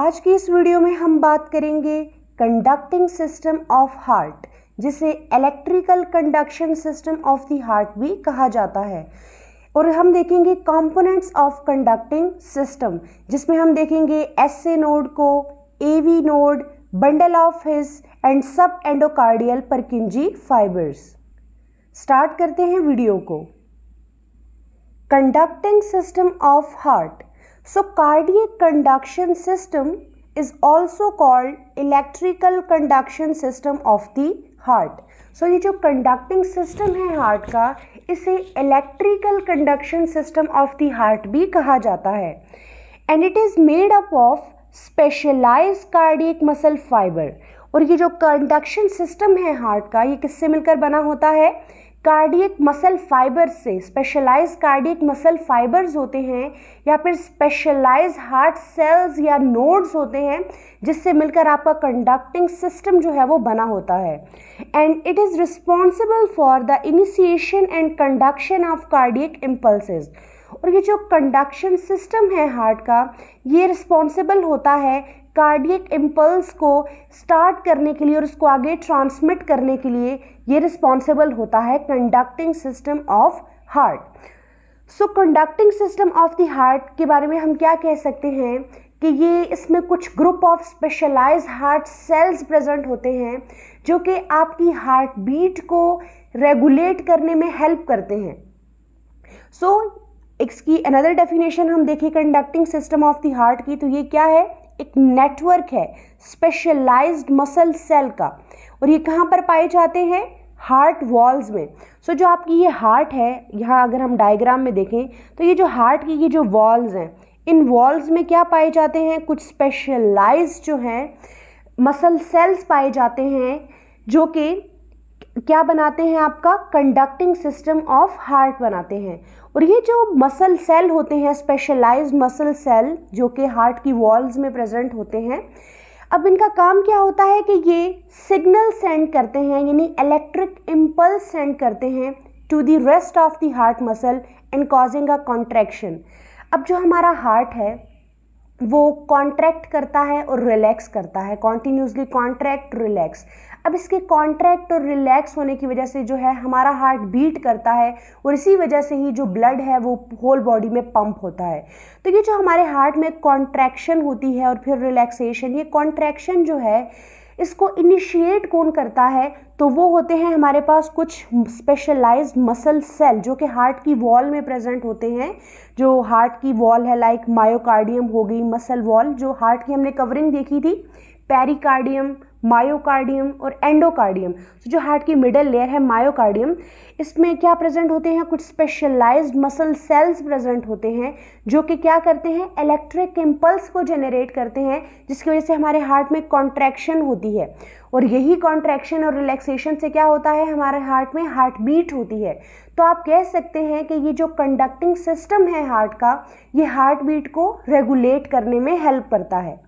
आज की इस वीडियो में हम बात करेंगे कंडक्टिंग सिस्टम ऑफ हार्ट, जिसे electrical conduction system of the heart भी कहा जाता है। और हम देखेंगे कंपोनेंट्स ऑफ कंडक्टिंग सिस्टम, जिसमें हम देखेंगे एसए नोड को, AV node, bundle of His and subendocardial Purkinje fibres. Start करते हैं वीडियो को। Conducting system of heart. So cardiac conduction system is also called electrical conduction system of the heart. So ये जो conducting system है heart का, इसे electrical conduction system of the heart भी कहा जाता है। And it is made up of specialized cardiac muscle fiber. और ये जो conduction system है हार्ट का, ये किससे मिलकर बना होता है? कार्डियक मसल फाइबर से। स्पेशलाइज कार्डियक मसल फाइबर्स होते हैं या फिर स्पेशलाइज हार्ट सेल्स या नोड्स होते हैं, जिससे मिलकर आपका कंडक्टिंग सिस्टम जो है वो बना होता है। And it is responsible for the initiation and conduction of cardiac impulses. और ये जो कंडक्शन सिस्टम है हार्ट का, ये रिस्पॉन्सिबल होता है कार्डियक इम्पल्स को स्टार्ट करने के लिए और उसको आगे ट्रांसमिट करने के लिए। ये रिस्पॉन्सिबल होता है conducting system of heart. So conducting system of the heart के बारे में हम क्या कह सकते हैं कि ये इसमें कुछ group of specialised heart cells present होते हैं, जो कि आपकी हार्ट बीट को रेगुलेट करने में हेल्प करते हैं। सो इसकी अनदर डेफिनेशन हम देखें conducting system of the heart की, तो ये क्या है? एक नेटवर्क है स्पेशलाइज्ड मसल सेल का। और ये कहाँ पर पाए जाते हैं? हार्ट वॉल्स में। सो जो आपकी ये हार्ट है, यहाँ अगर हम डायग्राम में देखें तो ये जो हार्ट की ये जो वॉल्स हैं, इन वॉल्स में क्या पाए जाते हैं? कुछ स्पेशलाइज्ड जो हैं मसल सेल्स पाए जाते हैं, जो कि क्या बनाते हैं? आपका कंडक्टिंग सिस्टम ऑफ हार्ट बनाते हैं। और ये जो मसल सेल होते हैं, स्पेशलाइज्ड मसल सेल, जो कि हार्ट की वॉल्स में प्रेजेंट होते हैं, अब इनका काम क्या होता है कि ये सिग्नल सेंड करते हैं, यानी इलेक्ट्रिक इम्पल्स सेंड करते हैं to the rest of the heart muscle and causing a contraction. अब जो हमारा हार्ट है वो कॉन्ट्रैक्ट करता है और रिलैक्स करता है, कॉन्टिन्यूसली कॉन्ट्रैक्ट रिलैक्स। अब इसके कॉन्ट्रैक्ट और रिलैक्स होने की वजह से जो है हमारा हार्ट बीट करता है, और इसी वजह से ही जो ब्लड है वो होल बॉडी में पंप होता है। तो ये जो हमारे हार्ट में कॉन्ट्रैक्शन होती है और फिर रिलैक्सेशन, ये कॉन्ट्रैक्शन जो है इसको इनिशिएट कौन करता है? तो वो होते हैं हमारे पास कुछ स्पेशलाइज्ड मसल सेल, जो कि हार्ट की वॉल में प्रेजेंट होते हैं। जो हार्ट की वॉल है, लाइक मायोकार्डियम हो गई, मसल वॉल, जो हार्ट की हमने कवरिंग देखी थी, पेरिकार्डियम, मायोकार्डियम और एंडोकार्डियम। तो जो हार्ट की मिडल लेयर है मायोकार्डियम, इसमें क्या प्रेजेंट होते हैं? कुछ स्पेशलाइज्ड मसल सेल्स प्रेजेंट होते हैं, जो कि क्या करते हैं? इलेक्ट्रिक इम्पल्स को जनरेट करते हैं, जिसकी वजह से हमारे हार्ट में कॉन्ट्रैक्शन होती है। और यही कॉन्ट्रैक्शन और रिलैक्सेशन से क्या होता है? हमारे हार्ट में हार्ट बीट होती है। तो आप कह सकते हैं कि ये जो कंडक्टिंग सिस्टम है हार्ट का, ये हार्ट बीट को रेगुलेट करने में हेल्प करता है।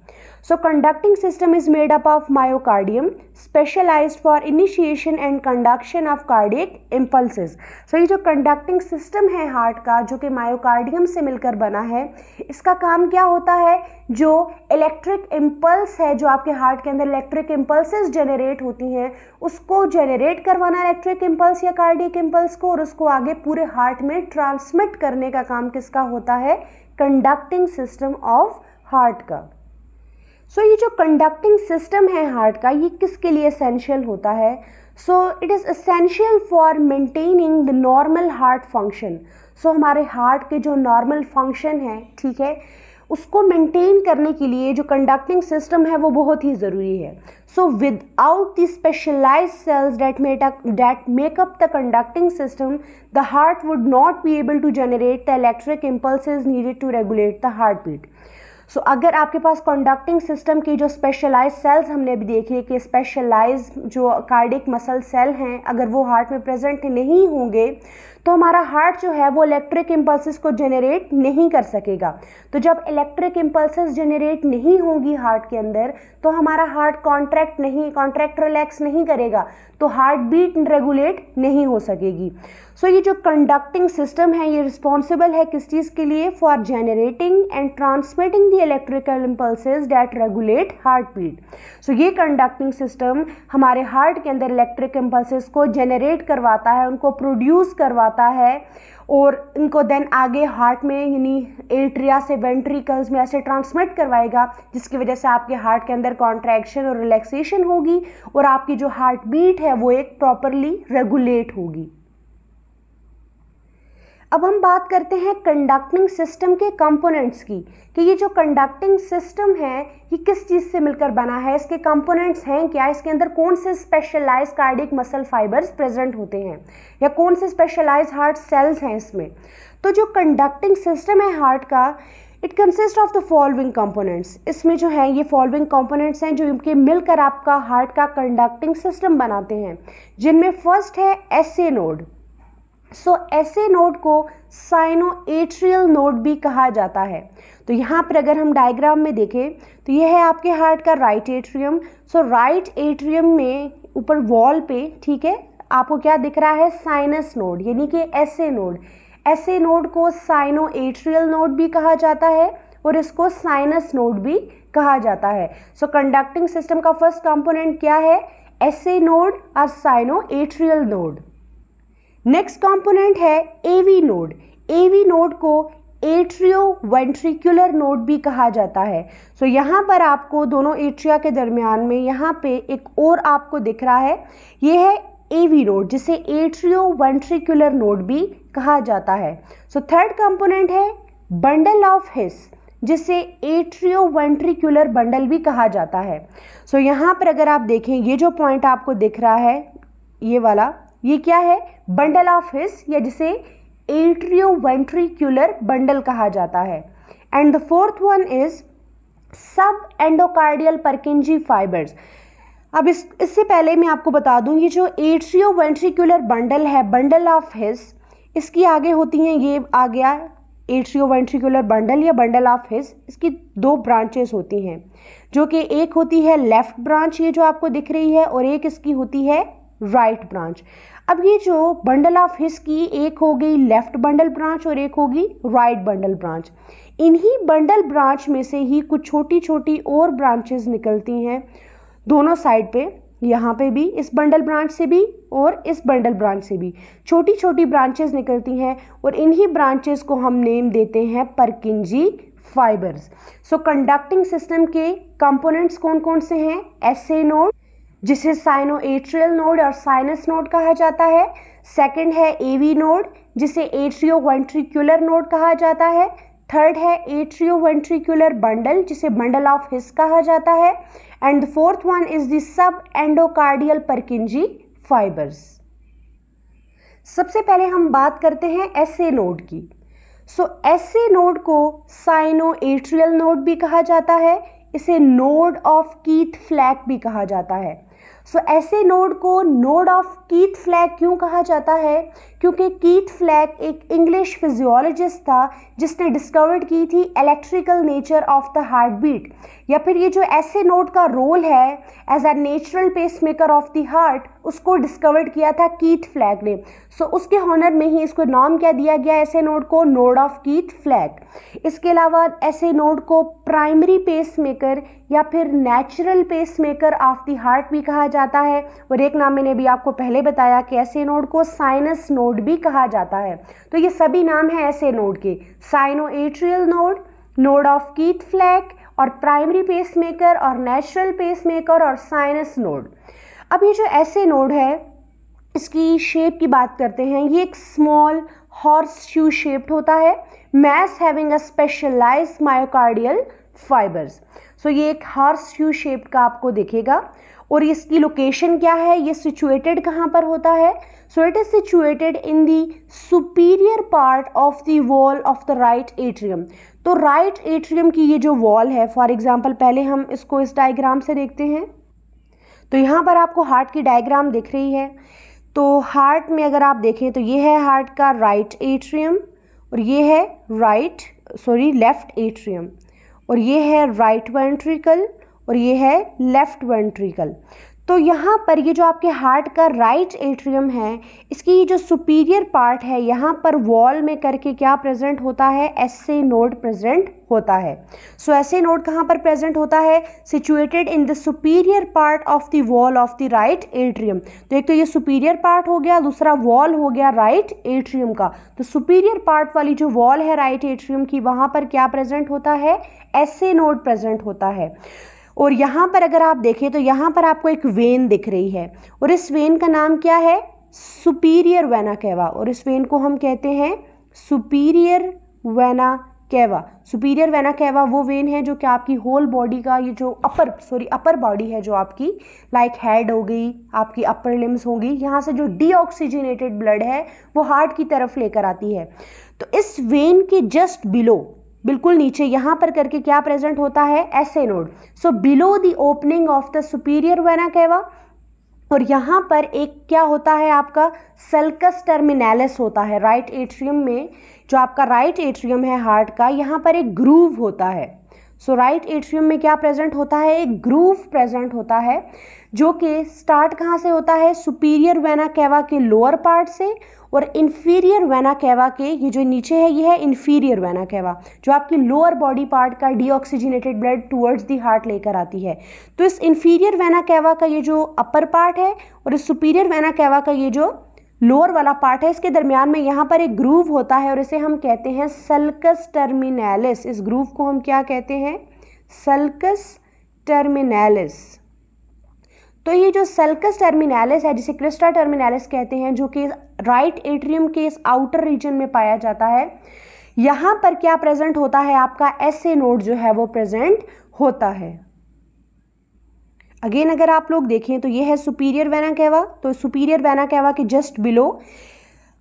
So conducting system is made up of myocardium, specialized for initiation and conduction of cardiac impulses. So ये जो conducting system है हार्ट का, जो कि मायोकार्डियम से मिलकर बना है, इसका काम क्या होता है? जो इलेक्ट्रिक इम्पल्स है, जो आपके हार्ट के अंदर इलेक्ट्रिक इम्पल्सेस जनरेट होती हैं, उसको जनरेट करवाना इलेक्ट्रिक इम्पल्स या कार्डियक इम्पल्स को, और उसको आगे पूरे हार्ट में ट्रांसमिट करने का काम किसका होता है? कंडक्टिंग सिस्टम ऑफ हार्ट का। सो ये जो कंडक्टिंग सिस्टम है हार्ट का, ये किसके लिए एसेंशियल होता है? So it is essential for maintaining the normal heart function. So हमारे हार्ट के जो नॉर्मल फंक्शन है, ठीक है, उसको मेंटेन करने के लिए जो कंडक्टिंग सिस्टम है वो बहुत ही ज़रूरी है। So without the specialised cells that make up the conducting system, the heart would not be able to generate the electric impulses needed to regulate the heart beat. So अगर आपके पास conducting system की जो specialise sales हमने अभी देखे कि specialise जो cardiac muscle cell हैं, अगर वो हार्ट में प्रेजेंट नहीं होंगे, तो हमारा हार्ट जो है वो इलेक्ट्रिक इम्पल्सेस को जनरेट नहीं कर सकेगा। तो जब इलेक्ट्रिक इम्पल्सेस जनरेट नहीं होंगी हार्ट के अंदर, तो हमारा हार्ट कॉन्ट्रैक्ट रिलैक्स नहीं करेगा, तो हार्ट बीट रेगुलेट नहीं हो सकेगी। सो ये जो कंडक्टिंग सिस्टम है ये रिस्पॉन्सिबल है किस चीज़ के लिए? For generating and transmitting the electrical impulses that regulate heartbeat. So ये कंडक्टिंग सिस्टम हमारे हार्ट के अंदर इलेक्ट्रिक इम्पल्सेस को जनरेट करवाता है, उनको प्रोड्यूस करवाता है और इनको देन आगे हार्ट में यानी एट्रिया से वेंट्रिकल्स में ऐसे ट्रांसमिट करवाएगा, जिसकी वजह से आपके हार्ट के अंदर कॉन्ट्रैक्शन और रिलैक्सेशन होगी और आपकी जो हार्ट बीट है वो एक प्रॉपरली रेगुलेट होगी। अब हम बात करते हैं कंडक्टिंग सिस्टम के कंपोनेंट्स की, कि ये जो कंडक्टिंग सिस्टम है ये किस चीज़ से मिलकर बना है, इसके कंपोनेंट्स हैं क्या, इसके अंदर कौन से specialise cardiac muscle fibres present होते हैं या कौन से स्पेशलाइज हार्ट सेल्स हैं इसमें। तो जो कंडक्टिंग सिस्टम है हार्ट का, it consist of the following components. इसमें जो है ये फॉलोइंग कंपोनेंट्स हैं जो इनके मिलकर आपका हार्ट का कंडक्टिंग सिस्टम बनाते हैं, जिनमें फर्स्ट है S A node. So SA node को साइनोएट्रियल नोड भी कहा जाता है। तो यहाँ पर अगर हम डायग्राम में देखें तो ये है आपके हार्ट का राइट एट्रियम। सो राइट एट्रियम में ऊपर वॉल पे, ठीक है, आपको क्या दिख रहा है? साइनस नोड यानी कि एसए नोड। एसए नोड को साइनोएट्रियल नोड भी कहा जाता है और इसको साइनस नोड भी कहा जाता है। सो कंडक्टिंग सिस्टम का फर्स्ट कंपोनेंट क्या है? एसए नोड और साइनोएट्रियल नोड। नेक्स्ट कंपोनेंट है एवी नोड। एवी नोड को एट्रियो वेंट्रिकुलर नोड भी कहा जाता है। सो यहाँ पर आपको दोनों एट्रिया के दरमियान में यहाँ पे एक और आपको दिख रहा है, ये है एवी नोड, जिसे एट्रियो वेंट्रिकुलर नोड भी कहा जाता है। सो थर्ड कंपोनेंट है बंडल ऑफ हिस, जिसे एट्रियो वेंट्रिकुलर बंडल भी कहा जाता है। सो यहाँ पर अगर आप देखें ये जो पॉइंट आपको दिख रहा है ये वाला, ये क्या है? बंडल ऑफ हिस, या जिसे एट्रियो वेंट्रिकुलर बंडल कहा जाता है। And the fourth one is सब एंडोकार्डियल परकिंजी फाइबर्स। अब इससे पहले मैं आपको बता दूं, ये जो एट्रियो वेंट्रिकुलर बंडल है, बंडल ऑफ हिस, इसकी आगे होती हैं, ये आ गया एट्रियो वेंट्रिकुलर बंडल या बंडल ऑफ हिस। इसकी दो ब्रांचेस होती हैं, जो कि एक होती है लेफ्ट ब्रांच, ये जो आपको दिख रही है, और एक इसकी होती है राइट ब्रांच। अब ये जो बंडल ऑफ हिस की एक हो गई लेफ्ट बंडल ब्रांच और एक होगी राइट बंडल ब्रांच। इन्हीं बंडल ब्रांच में से ही कुछ छोटी छोटी और ब्रांचेस निकलती हैं दोनों साइड पे, यहाँ पे भी इस बंडल ब्रांच से भी और इस बंडल ब्रांच से भी छोटी छोटी ब्रांचेस निकलती हैं, और इन्हीं ब्रांचेस को हम नेम देते हैं परकिंजी फाइबर्स। सो कंडक्टिंग सिस्टम के कंपोनेंट्स कौन कौन से हैं? एसए नोड, जिसे साइनोएट्रियल नोड और साइनस नोड कहा जाता है। सेकंड है एवी नोड, जिसे एट्रियो वेंट्रिकुलर नोड कहा जाता है। थर्ड है एट्रियो वेंट्रिकुलर बंडल, जिसे बंडल ऑफ हिस कहा जाता है। And the fourth one is the sub endocardial Purkinje fibres. सबसे पहले हम बात करते हैं एसए नोड की। सो एसए नोड को साइनोएट्रियल नोड भी कहा जाता है, इसे नोड ऑफ कीथ फ्लैक भी कहा जाता है। सो एसए नोड को नोड ऑफ कीथ फ्लैक क्यों कहा जाता है? क्योंकि कीथ फ्लैक एक इंग्लिश फिजियोलॉजिस्ट था जिसने डिस्कवर्ड की थी electrical nature of the heart beat, या फिर ये जो एसए नोड का रोल है as a natural pacemaker of the heart, उसको डिस्कवर्ड किया था कीथ फ्लैक ने। सो उसके हॉनर में ही इसको नाम क्या दिया गया एसए नोड को? Node of Keith Flack. इसके अलावा एसए नोड को प्राइमरी पेसमेकर या फिर natural pacemaker of the heart भी कहा जाता है, और एक नाम मैंने भी आपको पहले बताया कि एसए नोड को साइनस नोड भी कहा जाता है। तो ये सभी नाम हैं एसए नोड के, sinoatrial node, node of Keith Flack, और प्राइमरी पेसमेकर और नेचुरल पेसमेकर और साइनस नोड। अब ये जो एसए नोड है इसकी शेप की बात करते हैं। ये एक स्मॉल हॉर्स शू शेप्ड होता है, mass having a specialised myocardial fibres. So ये एक हॉर्स शू शेप का आपको दिखेगा, और इसकी लोकेशन क्या है, ये सिचुएटेड कहाँ पर होता है? So it is situated in the superior part of the wall of the right atrium. तो राइट एट्रियम की ये जो वॉल है, फॉर एग्जांपल पहले हम इसको इस डायग्राम से देखते हैं। तो यहाँ पर आपको हार्ट की डायग्राम दिख रही है। तो हार्ट में अगर आप देखें तो ये है हार्ट का राइट एट्रियम और ये है लेफ्ट एट्रियम, और ये है राइट वेंट्रिकल और ये है लेफ्ट वेंट्रिकल। तो यहाँ पर ये जो आपके हार्ट का राइट एट्रियम है, इसकी ये जो सुपीरियर पार्ट है, यहाँ पर वॉल में करके क्या प्रेजेंट होता है, एसए नोड प्रेजेंट होता है। सो एसए नोड कहाँ पर प्रेजेंट होता है, situated in the superior part of the wall of the right atrium. तो एक तो ये सुपीरियर पार्ट हो गया, दूसरा वॉल हो गया राइट एट्रियम का। तो सुपीरियर पार्ट वाली जो वॉल है राइट एट्रियम की, वहाँ पर क्या प्रेजेंट होता है, एसए नोड प्रेजेंट होता है। और यहाँ पर अगर आप देखें तो यहाँ पर आपको एक वेन दिख रही है और इस वेन का नाम क्या है, सुपीरियर वेना केवा, और इस वेन को हम कहते हैं सुपीरियर वेना केवा। सुपीरियर वेना केवा वो वेन है जो कि आपकी होल बॉडी का ये जो अपर बॉडी है, जो आपकी लाइक हेड हो गई, आपकी अपर लिम्स होगी, यहाँ से जो डीऑक्सीजनेटेड ब्लड है वो हार्ट की तरफ लेकर आती है। तो इस वेन के जस्ट बिलो, बिल्कुल नीचे यहाँ पर करके क्या प्रेजेंट होता है, S A node. So below the opening of the superior vena cava, और यहाँ पर एक क्या होता है आपका सल्कस टर्मिनालिस होता है राइट एट्रियम में। जो आपका राइट एट्रियम है हार्ट का, यहाँ पर एक ग्रूव होता है। सो राइट एट्रियम में क्या प्रेजेंट होता है, एक ग्रूव प्रेजेंट होता है, जो कि स्टार्ट कहाँ से होता है, सुपीरियर वेना केवा के लोअर पार्ट से, और इन्फीरियर वेना केवा के ये जो नीचे है ये है इन्फीरियर वेना केवा, जो आपकी लोअर बॉडी पार्ट का deoxygenated blood towards the heart लेकर आती है। तो इस इन्फीरियर वेना केवा का ये जो अपर पार्ट है और इस सुपीरियर वेना केवा का ये जो लोअर वाला पार्ट है, इसके दरमियान में यहाँ पर एक ग्रूव होता है और इसे हम कहते हैं सल्कस टर्मिनालिस। इस ग्रूव को हम क्या कहते हैं, सल्कस टर्मिनालिस। तो ये जो सल्कस टर्मिनालिस है, जिसे क्रिस्टा टर्मिनालिस कहते हैं, जो कि राइट एट्रियम के इस आउटर रीजन में पाया जाता है, यहाँ पर क्या प्रेजेंट होता है, आपका एसए नोड जो है वो प्रेजेंट होता है। अगेन अगर आप लोग देखें तो ये है सुपीरियर वेना केवा। तो सुपीरियर वेना केवा के जस्ट बिलो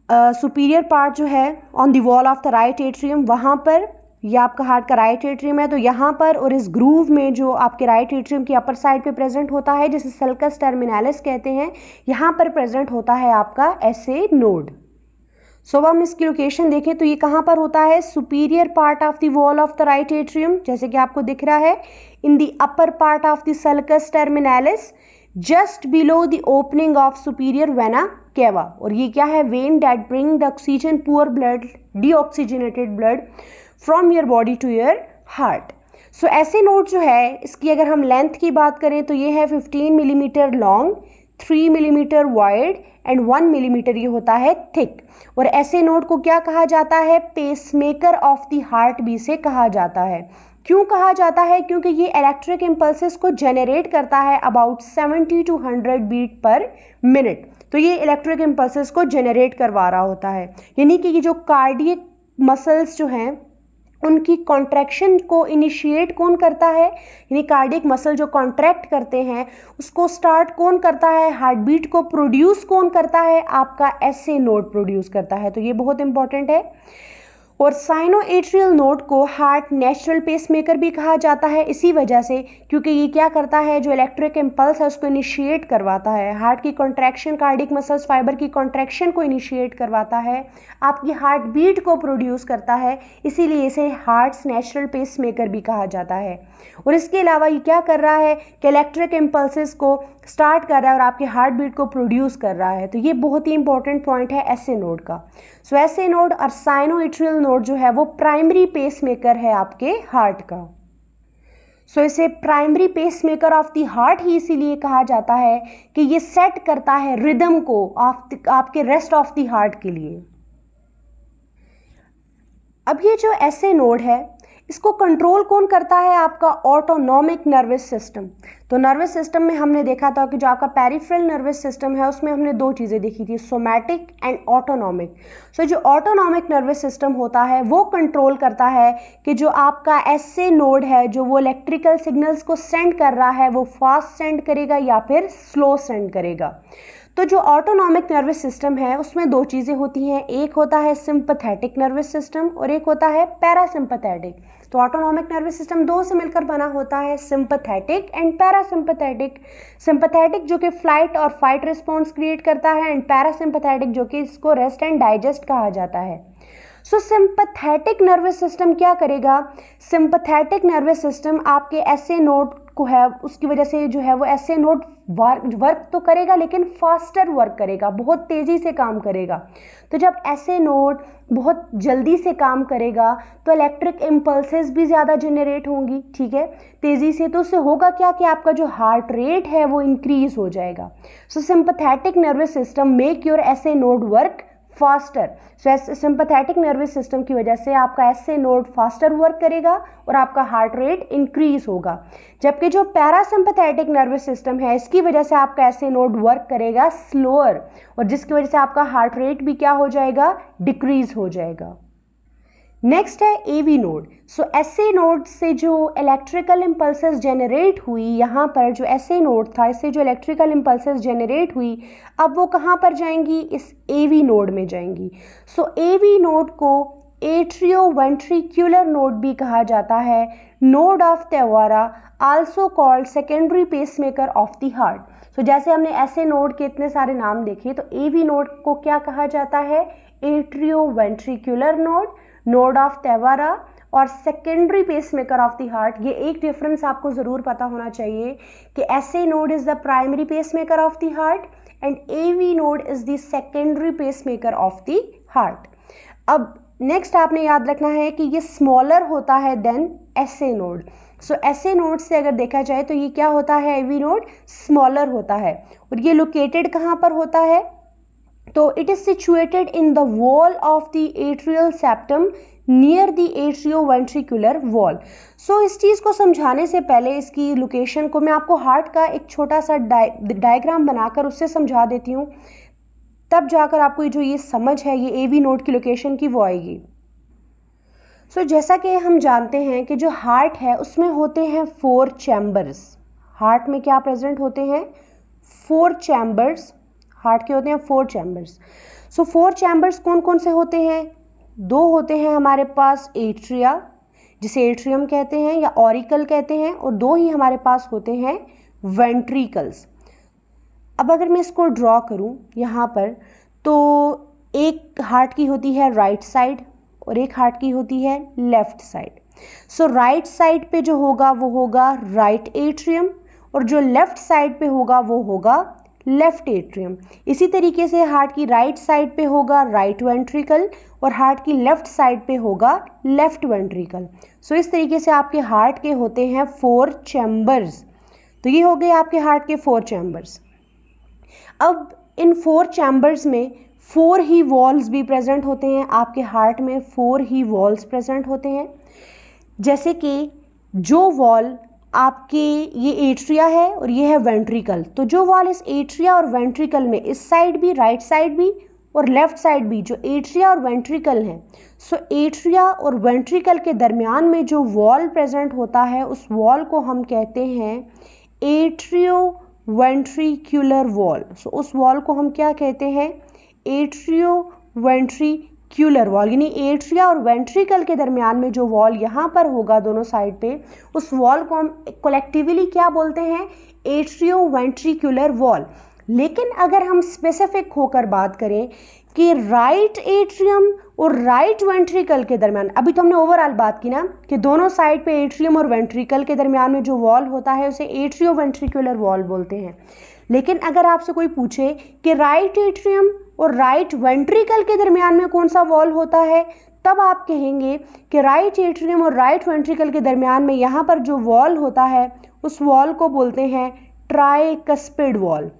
सुपीरियर पार्ट जो है on the wall of the right atrium, वहाँ पर ये आपका हार्ट का राइट एट्रियम है। तो यहाँ पर और इस ग्रूव में जो आपके राइट एट्रियम की अपर साइड पे प्रेजेंट होता है, जिसे सल्कस टर्मिनालिस कहते हैं, यहाँ पर प्रेजेंट होता है आपका एसए नोड। सो अब हम इसकी लोकेशन देखें तो ये कहाँ पर होता है, superior part of the wall of the right atrium, जैसे कि आपको दिख रहा है, in the upper part of the sulcus terminalis, just below the opening of superior vena cava. और ये क्या है, vein that bring the oxygen poor blood, deoxygenated blood from your body to your heart. So SA node जो है, इसकी अगर हम length की बात करें तो ये है 15 millimetre long, 3 millimetre wide and 1 millimetre ये होता है थिक। और एसए नोड को क्या कहा जाता है, पेसमेकर ऑफ द हार्ट भी से कहा जाता है। क्यों कहा जाता है, क्योंकि ये इलेक्ट्रिक इम्पल्सेस को जनरेट करता है about 70 to 100 beat per minute. तो ये इलेक्ट्रिक इम्पल्सेस को जनरेट करवा रहा होता है, यानी कि ये जो कार्डियक मसल्स जो हैं उनकी कॉन्ट्रैक्शन को इनिशिएट कौन करता है, यानी कार्डियक मसल जो कॉन्ट्रैक्ट करते हैं उसको स्टार्ट कौन करता है, हार्ट बीट को प्रोड्यूस कौन करता है, आपका एसए नोड प्रोड्यूस करता है। तो ये बहुत इंपॉर्टेंट है। और साइनोएट्रियल नोड को हार्ट नेचुरल पेसमेकर भी कहा जाता है, इसी वजह से क्योंकि ये क्या करता है, जो इलेक्ट्रिक इम्पल्स है उसको इनिशिएट करवाता है, हार्ट की कॉन्ट्रैक्शन, कार्डियक मसल्स फाइबर की कॉन्ट्रैक्शन को इनिशिएट करवाता है, आपकी हार्ट बीट को प्रोड्यूस करता है, इसीलिए इसे हार्ट्स नेचुरल पेसमेकर भी कहा जाता है। और इसके अलावा ये क्या कर रहा है कि इलेक्ट्रिक इम्पल्सेस को स्टार्ट कर रहा है और आपके हार्ट बीट को प्रोड्यूस कर रहा है। तो ये बहुत ही इंपॉर्टेंट पॉइंट है एसए नोड का। सो एसए नोड और साइनोएट्रियल नोड जो है वो प्राइमरी पेसमेकर है आपके हार्ट का। सो इसे primary pacemaker of the heart ही इसीलिए कहा जाता है कि ये सेट करता है रिदम को आपके रेस्ट ऑफ द हार्ट के लिए। अब ये जो एसए नोड है इसको कंट्रोल कौन करता है, आपका ऑटोनॉमिक नर्वस सिस्टम। तो नर्वस सिस्टम में हमने देखा था कि जो आपका पेरिफेरल नर्वस सिस्टम है उसमें हमने दो चीज़ें देखी थी, सोमैटिक एंड ऑटोनॉमिक। सो जो ऑटोनॉमिक नर्वस सिस्टम होता है वो कंट्रोल करता है कि जो आपका एसए नोड है जो वो इलेक्ट्रिकल सिग्नल्स को सेंड कर रहा है वो फास्ट सेंड करेगा या फिर स्लो सेंड करेगा। तो जो ऑटोनॉमिक नर्वस सिस्टम है उसमें दो चीज़ें होती हैं, एक होता है सिंपैथेटिक नर्वस सिस्टम और एक होता है पैरासिम्पैथेटिक। तो ऑटोनॉमिक नर्वस सिस्टम दो से मिलकर बना होता है, सिंपैथेटिक एंड पैरासिम्पैथेटिक। सिंपैथेटिक जो कि फ्लाइट और फाइट रिस्पॉन्स क्रिएट करता है एंड पैरासिम्पैथेटिक जो कि इसको रेस्ट एंड डाइजेस्ट कहा जाता है। सो सिंपैथेटिक नर्वस सिस्टम क्या करेगा, सिंपैथेटिक नर्वस सिस्टम आपके एसए नोड को है उसकी वजह से जो है वो एसए नोड वर्क तो करेगा लेकिन फास्टर वर्क करेगा, बहुत तेज़ी से काम करेगा। तो जब एसए नोड बहुत जल्दी से काम करेगा तो इलेक्ट्रिक इम्पल्सेस भी ज़्यादा जनरेट होंगी, ठीक है, तेज़ी से। तो उससे होगा क्या कि आपका जो हार्ट रेट है वो इंक्रीज हो जाएगा। So sympathetic nervous system make your SA node work faster. So sympathetic nervous system की वजह से आपका एसए नोड फास्टर वर्क करेगा और आपका हार्ट रेट इंक्रीज होगा। जबकि जो पैरासिम्पैथेटिक नर्वस सिस्टम है इसकी वजह से आपका एसए नोड वर्क करेगा स्लोअर और जिसकी वजह से आपका हार्ट रेट भी क्या हो जाएगा, डिक्रीज हो जाएगा। नेक्स्ट है AV node. So SA node से जो इलेक्ट्रिकल इम्पल्सेस जनरेट हुई, यहाँ पर जो एसए नोड था इससे जो इलेक्ट्रिकल इम्पल्सेस जनरेट हुई अब वो कहाँ पर जाएंगी, इस एवी नोड में जाएंगी। सो एवी नोड को एट्रियोवेंट्रिक्युलर नोड भी कहा जाता है, node of Tawara, also called secondary pacemaker of the heart. So जैसे हमने एसए नोड के इतने सारे नाम देखे तो एवी नोड को क्या कहा जाता है, atrioventricular node, node of Tawara और secondary pacemaker of the heart. ये एक डिफरेंस आपको ज़रूर पता होना चाहिए कि SA node is the primary pacemaker of the heart and AV node is the secondary pacemaker of the heart. अब नेक्स्ट आपने याद रखना है कि ये स्मॉलर होता है than SA node. So SA node से अगर देखा जाए तो ये क्या होता है, एवी नोड स्मॉलर होता है और ये लोकेटेड कहाँ पर होता है, तो it is situated in the wall of the atrial septum near the atrioventricular wall. So इस चीज़ को समझाने से पहले इसकी लोकेशन को मैं आपको हार्ट का एक छोटा सा डायग्राम बनाकर उससे समझा देती हूँ, तब जाकर आपको जो ये समझ है ये एवी नोड की लोकेशन की वो आएगी। सो जैसा कि हम जानते हैं कि जो हार्ट है उसमें होते हैं 4 चैम्बर्स। हार्ट में क्या प्रेजेंट होते हैं, 4 चैम्बर्स। हार्ट के होते हैं 4 चैम्बर्स। सो 4 चैम्बर्स कौन कौन से होते हैं, 2 होते हैं हमारे पास एट्रिया जिसे एट्रियम कहते हैं या ऑरिकल कहते हैं और 2 ही हमारे पास होते हैं वेंट्रिकल्स। अब अगर मैं इसको ड्रॉ करूं यहाँ पर तो एक हार्ट की होती है राइट साइड और एक हार्ट की होती है लेफ्ट साइड। सो राइट साइड पे जो होगा वो होगा राइट एट्रियम और जो लेफ्ट साइड पे होगा वो होगा लेफ्ट एट्रियम। इसी तरीके से हार्ट की राइट साइड पे होगा राइट वेंट्रिकल और हार्ट की लेफ्ट साइड पे होगा लेफ्ट वेंट्रिकल। सो इस तरीके से आपके हार्ट के होते हैं 4 चैम्बर्स। तो ये हो गए आपके हार्ट के 4 चैम्बर्स। अब इन 4 चैम्बर्स में 4 ही वॉल्स भी प्रेजेंट होते हैं, आपके हार्ट में 4 ही वॉल्स प्रेजेंट होते हैं। जैसे कि जो वॉल आपके ये एट्रिया है और ये है वेंट्रिकल, तो जो वॉल इस एट्रिया और वेंट्रिकल में इस साइड भी, राइट साइड भी और लेफ्ट साइड भी जो एट्रिया और वेंट्रिकल हैं, सो एट्रिया और वेंट्रिकल के दरमियान में जो वॉल प्रेजेंट होता है उस वॉल को हम कहते हैं एट्रियोवेंट्रिक्युलर वॉल। सो उस वॉल को हम क्या कहते हैं, एट्रियोवेंट्रिक्युलर वॉल। यानी एट्रिया और वेंट्रिकल के दरमियान में जो वॉल यहाँ पर होगा दोनों साइड पे, उस वॉल को हम कलेक्टिवली क्या बोलते हैं, एट्रियोवेंट्रिक्युलर वॉल। लेकिन अगर हम स्पेसिफिक होकर बात करें कि राइट एट्रियम और राइट वेंट्रिकल के दरमियान, अभी तो हमने ओवरऑल बात की ना कि दोनों साइड पे एट्रियम और वेंट्रिकल के दरमियान में जो वॉल होता है उसे एट्रियोवेंट्रिकुलर वॉल बोलते हैं। लेकिन अगर आपसे कोई पूछे कि राइट एट्रियम और राइट वेंट्रिकल के दरमियान में कौन सा वॉल होता है, तब आप कहेंगे कि राइट एट्रियम और राइट वेंट्रिकल के दरमियान में यहाँ पर जो वॉल होता है उस वॉल को बोलते हैं ट्राइकस्पिड वॉल।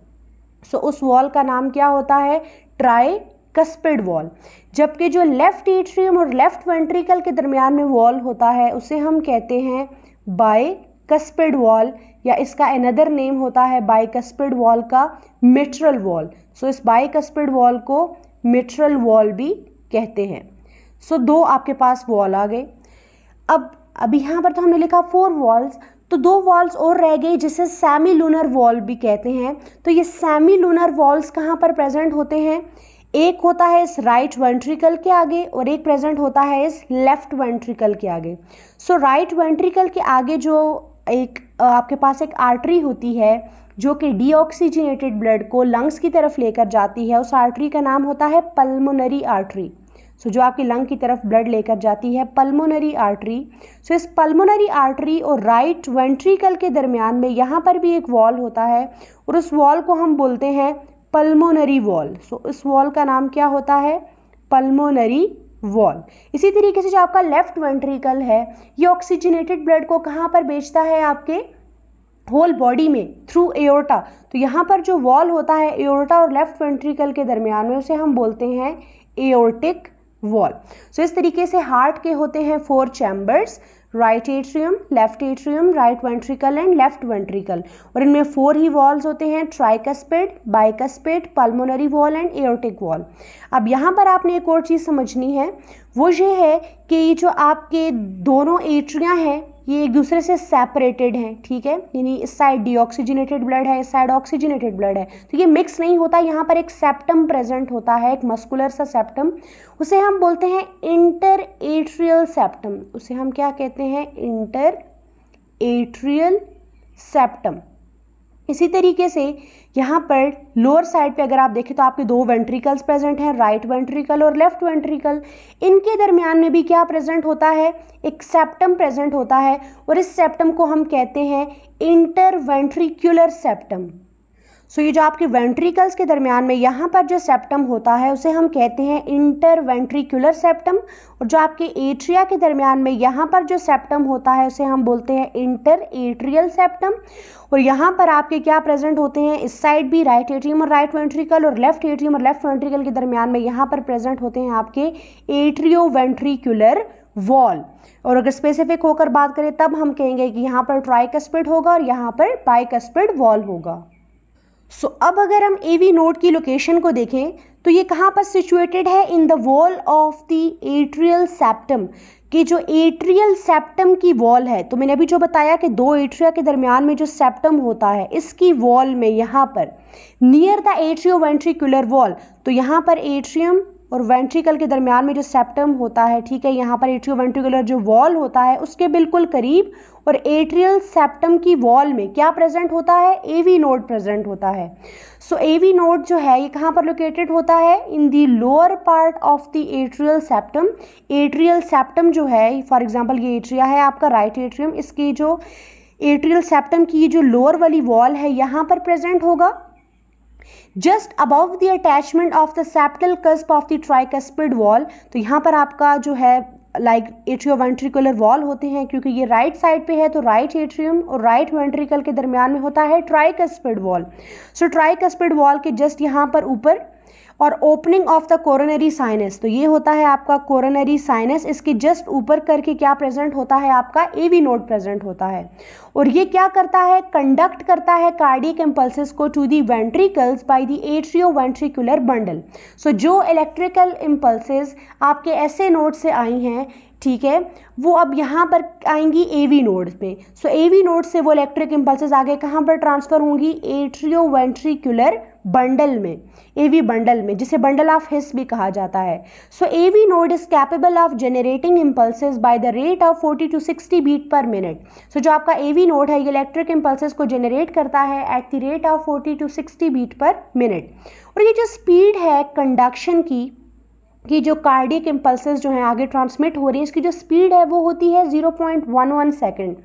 सो उस वॉल का नाम क्या होता है, ट्राइकस्पिड वॉल। जबकि जो लेफ्ट एट्रियम और लेफ्ट वेंट्रिकल के दरमियान में वॉल होता है उसे हम कहते हैं बाइकस्पिड वॉल, या इसका अनदर नेम होता है बाइकस्पिड वॉल का मिट्रल वॉल। सो इस बाइकस्पिड वॉल को मिट्रल वॉल भी कहते हैं। सो 2 आपके पास वॉल आ गए। अब यहाँ पर तो हमने लिखा 4 वॉल्स, तो 2 वॉल्स और रह गए जिसे सेमी लूनर वॉल भी कहते हैं। तो ये सेमी लूनर वॉल्स कहाँ पर प्रेजेंट होते हैं? एक होता है इस राइट वेंट्रिकल के आगे और एक प्रेजेंट होता है इस लेफ्ट वेंट्रिकल के आगे। सो राइट वेंट्रिकल के आगे जो एक आपके पास एक आर्टरी होती है जो कि डीऑक्सीजनेटेड ब्लड को लंग्स की तरफ लेकर जाती है, उस आर्टरी का नाम होता है पल्मोनरी आर्टरी। सो जो आपकी लंग की तरफ ब्लड लेकर जाती है, पल्मोनरी आर्टरी। सो इस पल्मोनरी आर्टरी और राइट वेंट्रिकल के दरमियान में यहाँ पर भी एक वॉल होता है और उस वॉल को हम बोलते हैं पल्मोनरी वॉल। सो इस वॉल का नाम क्या होता है? Pulmonary wall. इसी तरीके से जो आपका लेफ्ट वेंट्रिकल है ये ऑक्सीजनेटेड ब्लड को कहाँ पर भेजता है? आपके होल बॉडी में थ्रू एओर्टा। तो यहाँ पर जो वॉल होता है एओर्टा और लेफ्ट वेंट्रिकल के दरमियान में, उसे हम बोलते हैं एओर्टिक वॉल। सो इस तरीके से हार्ट के होते हैं 4 chambers, right atrium, left atrium, right ventricle and left ventricle, और इनमें 4 ही वॉल्स होते हैं, tricuspid, bicuspid, pulmonary wall and aortic wall. अब यहाँ पर आपने एक और चीज़ समझनी है, वो ये है कि ये जो आपके दोनों एट्रिया हैं ये एक दूसरे से सेपरेटेड हैं, ठीक है, यानी इस साइड डीऑक्सीजनेटेड ब्लड है, इस साइड ऑक्सीजनेटेड ब्लड है, तो ये मिक्स नहीं होता। यहाँ पर एक सेप्टम प्रेजेंट होता है, एक मस्कुलर सा सेप्टम, उसे हम बोलते हैं इंटर एट्रियल सेप्टम। उसे हम क्या कहते हैं? Inter atrial septum. इसी तरीके से यहाँ पर लोअर साइड पे अगर आप देखें तो आपके 2 वेंट्रिकल्स प्रेजेंट हैं, राइट वेंट्रिकल और लेफ्ट वेंट्रिकल। इनके दरमियान में भी क्या प्रेजेंट होता है? एक सेप्टम प्रेजेंट होता है और इस सेप्टम को हम कहते हैं इंटरवेंट्रिकुलर सेप्टम। सो ये जो आपके वेंट्रिकल्स के दरमियान में यहाँ पर जो सेप्टम होता है उसे हम कहते हैं इंटरवेंट्रिकुलर सेप्टम, और जो आपके एट्रिया के दरमियान में यहाँ पर जो सेप्टम होता है उसे हम बोलते हैं इंटर एट्रियल सेप्टम। और यहाँ पर आपके क्या प्रेजेंट होते हैं? इस साइड भी राइट एट्रियम और राइट वेंट्रिकल, और लेफ्ट एट्रियम और लेफ्ट वेंट्रिकल के दरमियान में यहाँ पर प्रेजेंट होते हैं आपके एट्रियोवेंट्रिकुलर वॉल। और अगर स्पेसिफिक होकर बात करें तब हम कहेंगे कि यहाँ पर ट्राइकस्पिड होगा और यहाँ पर बाइकस्पिड वॉल होगा। सो अब अगर हम एवी नोड की लोकेशन को देखें तो ये कहाँ पर सिचुएटेड है? In the wall of the atrial septum, कि जो एट्रियल सेप्टम की वॉल है, तो मैंने अभी जो बताया कि 2 एट्रिया के दरमियान में जो सेप्टम होता है इसकी वॉल में यहाँ पर नियर द एट्रियोवेंट्रिकुलर वॉल, तो यहाँ पर एट्रियम और वेंट्रिकल के दरमियान में जो सेप्टम होता है, ठीक है, यहाँ पर एट्रियोवेंट्रिकुलर जो वॉल होता है उसके बिल्कुल करीब और एट्रियल सेप्टम की वॉल में क्या प्रेजेंट होता है? एवी नोड प्रेजेंट होता है। सो एवी नोड जो है ये कहाँ पर लोकेटेड होता है? In the lower part of the atrial septum. Atrial septum जो है, फॉर एग्जांपल ये एट्रिया है आपका राइट एट्रियम, इसकी जो एट्रियल सेप्टम की जो लोअर वाली वॉल है यहाँ पर प्रेजेंट होगा। Just above the attachment of the septal cusp of the tricuspid wall, तो यहाँ पर आपका जो है लाइक एट्रियोवेंट्रिकुलर वॉल होते हैं, क्योंकि ये राइट साइड पे है तो राइट एट्रियम और राइट वेंट्रिकल के दरमियान में होता है ट्राइकस्पिड वॉल। सो ट्राइकस्पिड वॉल के जस्ट यहाँ पर ऊपर और opening of the coronary sinus, तो ये होता है आपका कोरोनरी साइनस, इसके जस्ट ऊपर करके क्या प्रेजेंट होता है? आपका एवी नोड प्रेजेंट होता है। और ये क्या करता है? कंडक्ट करता है कार्डियक इम्पल्सेस को to the ventricles by the atrioventricular bundle. So जो इलेक्ट्रिकल इम्पल्सेस आपके ऐसे नोड से आई हैं, ठीक है, वो अब यहाँ पर आएंगी एवी नोड पे। सो एवी नोड से वो इलेक्ट्रिक इम्पल्सेस आगे कहाँ पर ट्रांसफर होंगी? एट्रियोवेंट्रिकुलर बंडल में, एवी बंडल में, जिसे बंडल ऑफ हिस भी कहा जाता है। So AV node is capable of generating impulses by the rate of 40 to 60 beat per minute. So जो आपका एवी नोड है ये इलेक्ट्रिक इम्पल्सेस को जनरेट करता है at the rate of 40 to 60 beat per minute. और ये जो स्पीड है कंडक्शन की, कि जो कार्डियक इम्पल्सेस जो हैं आगे ट्रांसमिट हो रही है, इसकी जो स्पीड है वो होती है 0.11 सेकेंड।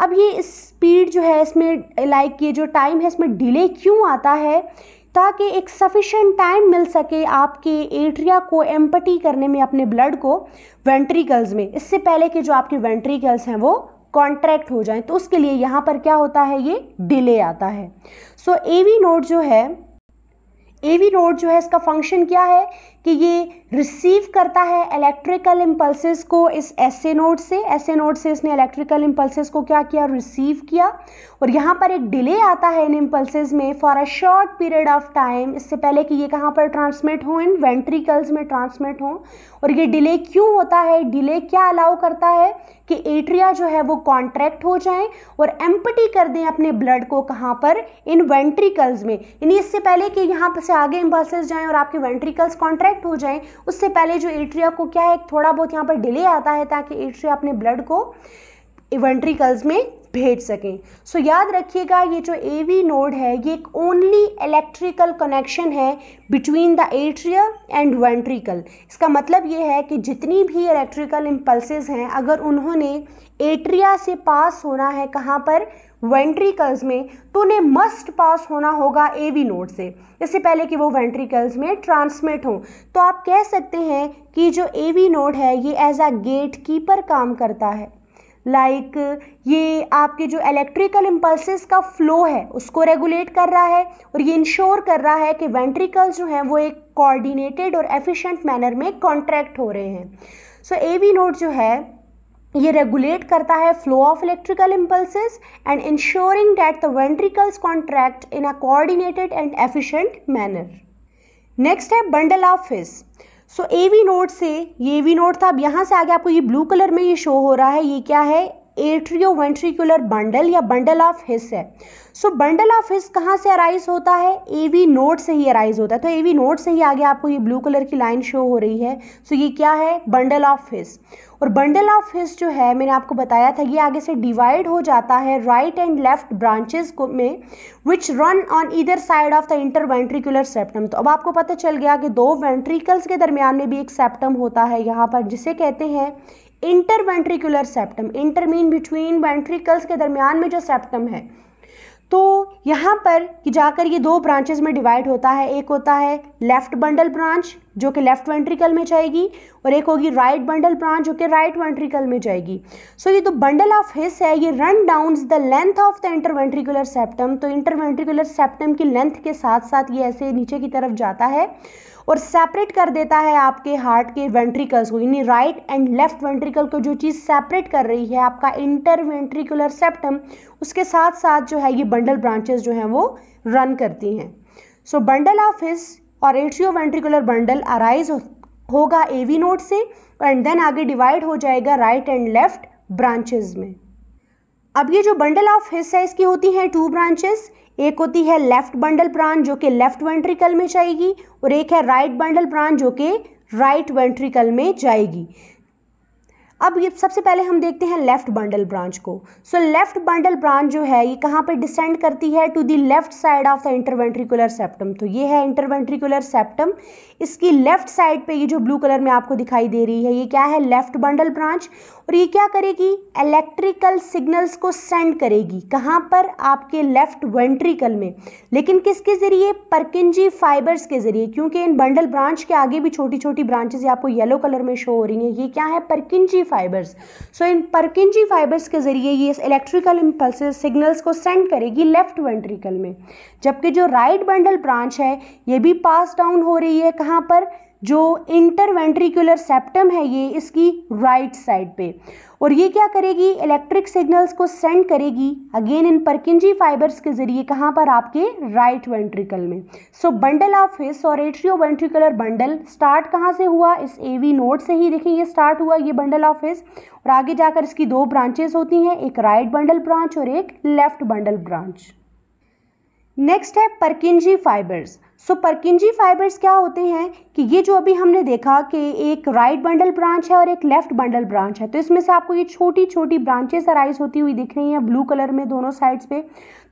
अब ये स्पीड जो है इसमें लाइक ये जो टाइम है इसमें डिले क्यों आता है? ताकि एक सफिशेंट टाइम मिल सके आपके एट्रिया को एम्पटी करने में अपने ब्लड को वेंट्रिकल्स में, इससे पहले कि जो आपके वेंट्रिकल्स हैं वो कॉन्ट्रैक्ट हो जाएं। तो उसके लिए यहाँ पर क्या होता है? ये डिले आता है। सो एवी नोड जो है इसका फंक्शन क्या है कि ये रिसीव करता है इलेक्ट्रिकल इम्पल्सेस को इस SA नोड से, SA नोड से इसने इलेक्ट्रिकल इम्पल्सेस को क्या किया, रिसीव किया, और यहाँ पर एक डिले आता है इन इम्पल्सेस में for a short period of time, इससे पहले कि ये कहाँ पर ट्रांसमिट हो, इन वेंट्रिकल्स में ट्रांसमिट हो। और ये डिले क्यों होता है, डिले क्या अलाउ करता है कि एट्रिया जो है वो कॉन्ट्रैक्ट हो जाए और एम्प्टी कर दें अपने ब्लड को, कहाँ पर, इन वेंट्रिकल्स में, यानी इससे पहले कि यहाँ से आगे इम्पल्सेस जाएं और आपके वेंट्रिकल्स कॉन्ट्रैक्ट हो जाएं, उससे पहले जो एट्रिया को क्या है, थोड़ा बहुत यहाँ पर डिले आता है ताकि एट्रिया अपने ब्लड को वेंट्रिकल्स में भेज सकें। सो याद रखिएगा ये जो AV नोड है ये एक ओनली इलेक्ट्रिकल कनेक्शन है between the atria and ventricle. इसका मतलब ये है कि जितनी भी इलेक्ट्रिकल इम्पल्सेस हैं अगर उन्होंने एट्रिया से पास होना है कहाँ पर, वेंट्रिकल्स में, तो उन्हें मस्ट पास होना होगा AV नोड से, इससे पहले कि वो वेंट्रिकल्स में ट्रांसमिट हों। तो आप कह सकते हैं कि जो AV नोड है ये एज अ गेट कीपर काम करता है। लाइक ये आपके जो इलेक्ट्रिकल इम्पल्सेस का फ्लो है उसको रेगुलेट कर रहा है और ये इंश्योर कर रहा है कि वेंट्रिकल्स जो हैं वो एक कोऑर्डिनेटेड और एफिशिएंट मैनर में कॉन्ट्रैक्ट हो रहे हैं। सो AV नोड जो है ये रेगुलेट करता है flow of electrical impulses and ensuring that the ventricles contract in a coordinated and efficient manner. Next है bundle of His. So AV node से, ये AV नोड था, अब यहाँ से आगे आपको ये ब्लू कलर में ये शो हो रहा है, ये क्या है, एट्रियोवेंट्रिकुलर बंडल या बंडल ऑफ हिस है। सो बंडल ऑफ हिस कहाँ से अराइज होता है, AV नोड से ही अराइज होता है। तो AV नोड से ही आगे आपको ये ब्लू कलर की लाइन शो हो रही है। सो ये क्या है, बंडल ऑफ हिस। और बंडल ऑफ हिस जो है मैंने आपको बताया था ये आगे से डिवाइड हो जाता है राइट एंड लेफ्ट ब्रांचेस को में विच run on either side of the interventricular septum. तो अब आपको पता चल गया कि दो वेंट्रिकल्स के दरमियान में भी एक सेप्टम होता है यहाँ पर जिसे कहते हैं interventricular septum. Inter mean between ventricles के दरमियान में जो सेप्टम है। तो यहाँ पर कि जाकर ये दो ब्रांचेस में डिवाइड होता है, एक होता है लेफ्ट बंडल ब्रांच जो कि लेफ्ट वेंट्रिकल में जाएगी और एक होगी राइट बंडल ब्रांच जो कि राइट वेंट्रिकल में जाएगी। सो ये तो बंडल ऑफ हिस है, ये run downs the length of the interventricular septum. तो इंटरवेंट्रिकुलर सेप्टम की लेंथ के साथ साथ ये ऐसे नीचे की तरफ जाता है और सेपरेट कर देता है आपके हार्ट के वेंट्रिकल्स को, यानी राइट एंड लेफ्ट वेंट्रिकल को जो चीज़ सेपरेट कर रही है आपका इंटरवेंट्रिकुलर सेप्टम, उसके साथ साथ जो है ये बंडल ब्रांचेस जो हैं वो रन करती हैं। सो बंडल ऑफ हिस और एट्रियोवेंट्रिकुलर बंडल अराइज होगा AV नोड से एंड देन आगे डिवाइड हो जाएगा राइट एंड लेफ्ट ब्रांचेस में। अब ये जो बंडल ऑफ हिस है इसकी होती हैं 2 ब्रांचेस, एक होती है लेफ्ट बंडल ब्रांच जो कि लेफ्ट वेंट्रिकल में जाएगी और एक है राइट बंडल ब्रांच जो कि राइट वेंट्रिकल में जाएगी। अब ये सबसे पहले हम देखते हैं लेफ्ट बंडल ब्रांच को। सो लेफ्ट बंडल ब्रांच जो है ये कहाँ पर डिसेंड करती है, to the left side of the interventricular septum. तो ये है इंटरवेंट्रिकुलर सेप्टम, इसकी लेफ्ट साइड पे ये जो ब्लू कलर में आपको दिखाई दे रही है ये क्या है, लेफ्ट बंडल ब्रांच। और ये क्या करेगी, इलेक्ट्रिकल सिग्नल्स को सेंड करेगी कहाँ पर, आपके लेफ्ट वेंट्रिकल में, लेकिन किसके जरिए, परकिंजी फाइबर्स के जरिए, क्योंकि इन बंडल ब्रांच के आगे भी छोटी छोटी ब्रांचेस आपको येलो कलर में शो हो रही हैं, ये क्या है, परकिंजी फाइबर्स। सो इन परकिंजी फाइबर्स के जरिए ये इलेक्ट्रिकल इम्पल्सेस सिग्नल्स को सेंड करेगी लेफ्ट वेंट्रिकल में। जबकि जो राइट बंडल ब्रांच है ये भी पास डाउन हो रही है कहाँ पर, जो इंटरवेंट्रिकुलर सेप्टम है ये इसकी राइट साइड पे, और ये क्या करेगी, इलेक्ट्रिक सिग्नल्स को सेंड करेगी अगेन इन परकिंजी फाइबर्स के जरिए कहाँ पर, आपके राइट वेंट्रिकल में। सो बंडल ऑफ हिस और एट्रियोवेंट्रिकुलर बंडल स्टार्ट कहाँ से हुआ, इस AV नोड से ही। देखिए ये स्टार्ट हुआ ये बंडल ऑफ हिस और आगे जाकर इसकी 2 ब्रांचेस होती हैं, एक राइट बंडल ब्रांच और एक लेफ्ट बंडल ब्रांच। नेक्स्ट है परकिंजी फाइबर्स। सो परकिंजी फाइबर्स क्या होते हैं कि ये जो अभी हमने देखा कि एक राइट बंडल ब्रांच है और एक लेफ्ट बंडल ब्रांच है, तो इसमें से आपको ये छोटी छोटी ब्रांचेस अराइज होती हुई दिख रही हैं ब्लू कलर में दोनों साइड्स पे।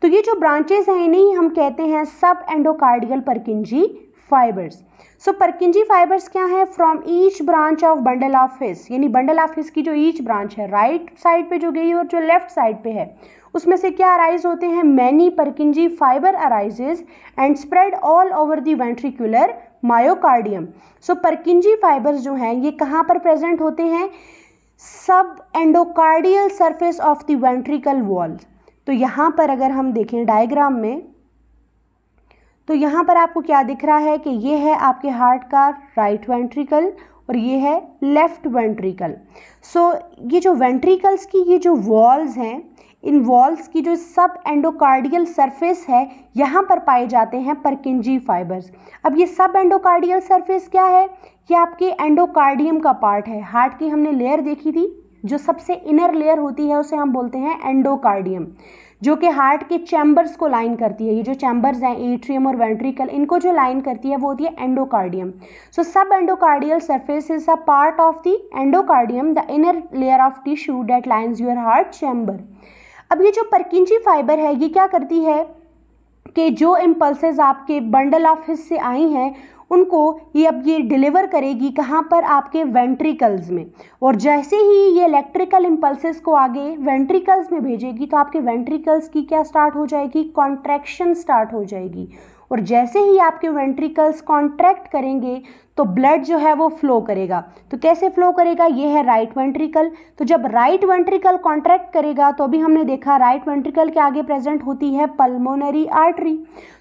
तो ये जो ब्रांचेस हैं इन्हीं हम कहते हैं सब एंडोकार्डियल परकिंजी फाइबर्स। सो परकिंजी फाइबर्स क्या है, from each branch of bundle of हिस, यानी बंडल ऑफ हिस की जो ईच ब्रांच है राइट साइड पे जो गई और जो लेफ्ट साइड पे है उसमें से क्या अराइज होते हैं, many परकिंजी fibre arises and spread all over the ventricular myocardium. So परकिंजी fibres जो हैं ये कहाँ पर प्रेजेंट होते हैं, सब endocardial surface of the ventricle wall. तो यहाँ पर अगर हम देखें डायग्राम में तो यहाँ पर आपको क्या दिख रहा है कि ये है आपके हार्ट का राइट वेंट्रिकल और ये है लेफ्ट वेंट्रिकल। सो ये जो वेंट्रिकल्स की ये जो वॉल्स हैं, इन वॉल्स की जो सब एंडोकार्डियल सरफेस है यहाँ पर पाए जाते हैं परकिंजी फाइबर्स। अब ये सब एंडोकार्डियल सरफेस क्या है? ये आपके एंडोकार्डियम का पार्ट है। हार्ट की हमने लेयर देखी थी, जो सबसे इनर लेयर होती है उसे हम बोलते हैं एंडोकार्डियम, जो कि हार्ट के चैम्बर्स को लाइन करती है। ये जो चैम्बर्स हैं एट्रियम और वेंट्रिकल, इनको जो लाइन करती है वो होती है एंडोकार्डियम। सो सब endocardial surface is a part of the endocardium, the inner layer of tissue that lines your heart chamber. अब ये जो परकिंजी फाइबर है ये क्या करती है कि जो इम्पल्सेस आपके बंडल ऑफ हिस से आई हैं उनको ये अब ये डिलीवर करेगी कहाँ पर? आपके वेंट्रिकल्स में। और जैसे ही ये इलेक्ट्रिकल इम्पल्सेस को आगे वेंट्रिकल्स में भेजेगी तो आपके वेंट्रिकल्स की क्या स्टार्ट हो जाएगी? कॉन्ट्रैक्शन स्टार्ट हो जाएगी। और जैसे ही आपके वेंट्रिकल्स कॉन्ट्रैक्ट करेंगे तो ब्लड जो है वो फ्लो करेगा। तो कैसे फ्लो करेगा? ये है राइट वेंट्रिकल। तो जब राइट वेंट्रिकल कॉन्ट्रैक्ट करेगा तो अभी हमने देखा राइट वेंट्रिकल के आगे प्रेजेंट होती है पल्मोनरी आर्टरी।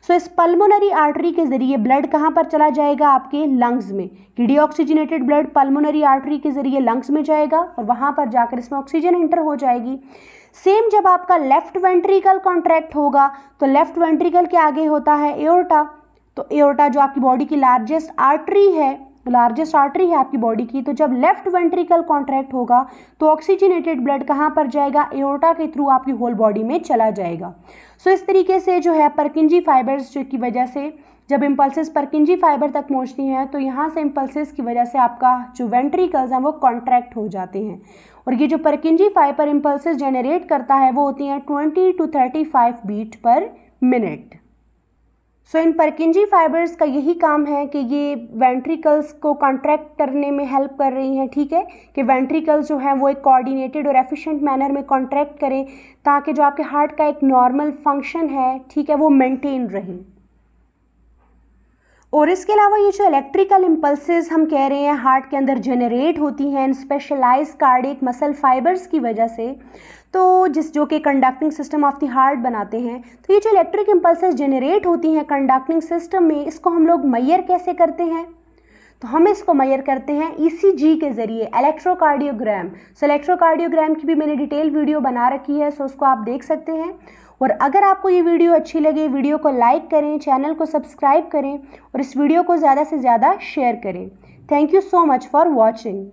सो इस पल्मोनरी आर्टरी के जरिए ब्लड कहाँ पर चला जाएगा? आपके लंग्स में। डीऑक्सीजनेटेड ब्लड पल्मोनरी आर्टरी के जरिए लंग्स में जाएगा और वहाँ पर जाकर इसमें ऑक्सीजन एंटर हो जाएगी। सेम जब आपका लेफ्ट वेंट्रिकल कॉन्ट्रैक्ट होगा तो लेफ्ट वेंट्रिकल के आगे होता है एओर्टा। तो एओर्टा जो आपकी बॉडी की लार्जेस्ट आर्टरी है आपकी बॉडी की, तो जब लेफ्ट वेंट्रिकल कॉन्ट्रैक्ट होगा तो ऑक्सीजनेटेड ब्लड कहाँ पर जाएगा? एओर्टा के थ्रू आपकी होल बॉडी में चला जाएगा। सो इस तरीके से जो है परकिंजी फाइबर्स जो की वजह से जब इम्पल्सेस परकिंजी फाइबर तक पहुँचती हैं तो यहाँ से इम्पल्सेस की वजह से आपका जो वेंट्रिकल्स हैं वो कॉन्ट्रैक्ट हो जाते हैं। और ये जो परकिंजी फाइबर इम्पल्सेस जनरेट करता है वो होती हैं 20 to 35 beat per minute. So इन परकिंजी फाइबर्स का यही काम है कि ये वेंट्रिकल्स को कॉन्ट्रैक्ट करने में हेल्प कर रही हैं, ठीक है, कि वेंट्रिकल्स जो हैं वो एक कोऑर्डिनेटेड और एफिशिएंट मैनर में कॉन्ट्रैक्ट करें ताकि जो आपके हार्ट का एक नॉर्मल फंक्शन है, ठीक है, वो मेंटेन रहे। और इसके अलावा ये जो इलेक्ट्रिकल इम्पल्सेस हम कह रहे हैं हार्ट के अंदर जनरेट होती हैं स्पेशलाइज कार्डियक मसल फाइबर्स की वजह से, तो जो कि conducting system of the heart बनाते हैं। तो ये जो इलेक्ट्रिक इम्पल्सेस जनरेट होती हैं कंडक्टिंग सिस्टम में, इसको हम लोग मेजर कैसे करते हैं? तो हम इसको मेजर करते हैं ईसीजी के जरिए, इलेक्ट्रोकार्डियोग्राम। सो इलेक्ट्रोकार्डियोग्राम की भी मैंने डिटेल वीडियो बना रखी है, सो उसको आप देख सकते हैं। और अगर आपको ये वीडियो अच्छी लगे, वीडियो को लाइक करें, चैनल को सब्सक्राइब करें और इस वीडियो को ज़्यादा से ज़्यादा शेयर करें। Thank you so much for watching.